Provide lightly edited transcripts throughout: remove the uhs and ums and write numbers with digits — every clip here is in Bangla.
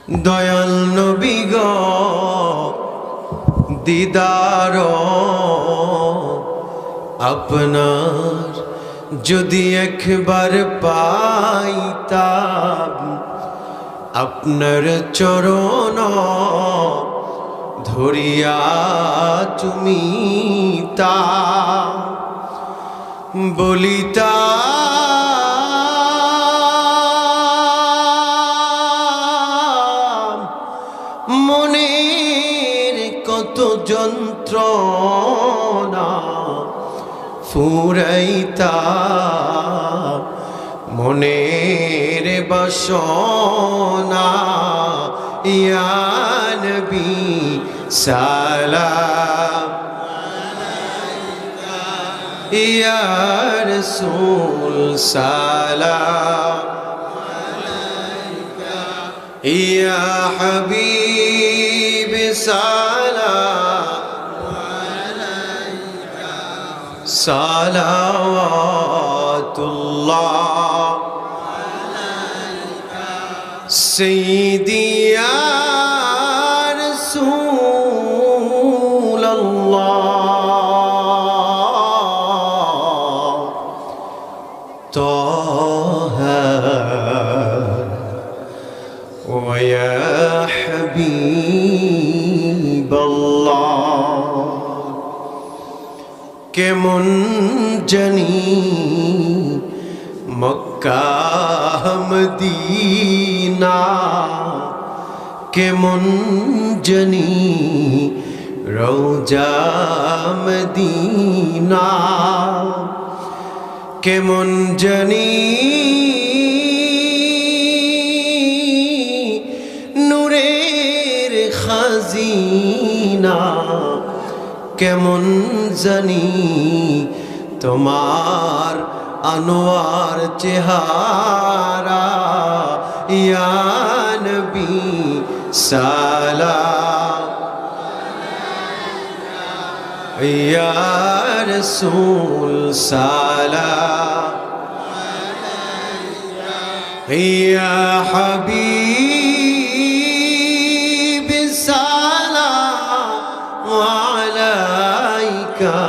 দয়াল নবী গো দিদার আপনার যদি একবার পাইতাম, আপনার চরণ ধরিয়া চুমিতা বলিতা মনের কত যন্ত্রণা ফুরাইতা, মনের বাসনা ইয়া নবী সালাম আলাইকা, ইয়া রাসূল সালাম আলাইকা, ইয়া হাবিব সালাম আলাইকা, সালাওয়াতুল্লাহ আলাইকা সাইয়্যিদি ইয়া রাসূলুল্লাহ তাহা ওয়া ইয়া হাবিবাল্লাহ। কেমন জানি মক্কা মদিনা, কেমন জানি রওজা মদিনা, কেমন জানি নূরের খাজিনা, কেমন জানি তোমার আনোয়ার চেহারা ইয়া নবী সালাম আলাইকা, ইয়া রাসূল সালাম আলাইকা, ইয়া হাবিব সালাম আলাইকা,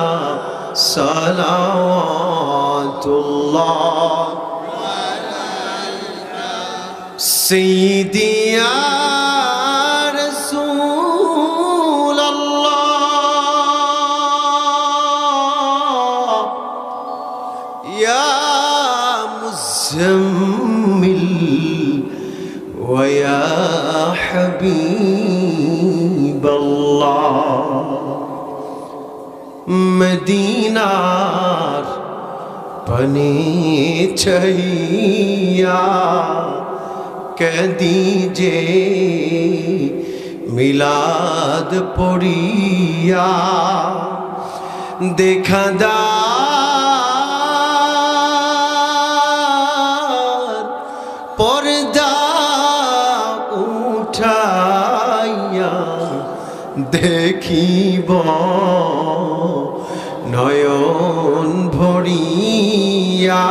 সালাওয়াতুল্লাহ আলাইকা সাইয়্যিদি ইয়া রাসূলুল্লাহ, ইয়া মুজাম্মিল ওয়া ইয়া হাবিবাল্লাহ। মদিনার পানে ছাইয়া কাঁদি যে মিলাদ পড়িয়া, দেখা দার পর্দা উঠাইয়া দেখিব নয়ন ভরিয়া